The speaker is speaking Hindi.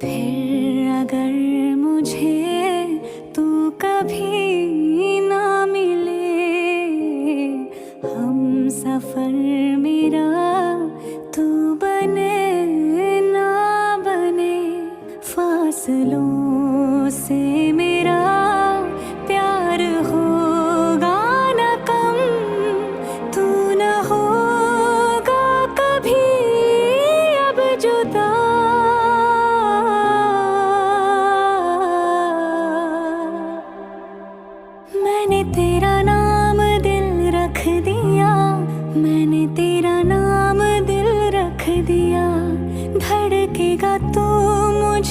फिर अगर मुझे तू कभी ना मिले, हम सफर मेरा तू बने ना बने, फासलों से मेरा प्यार होगा न कम, तू न होगा कभी अब जुदा। मैंने तेरा नाम दिल रख दिया, मैंने तेरा नाम दिल रख दिया, धड़केगा तू मुझ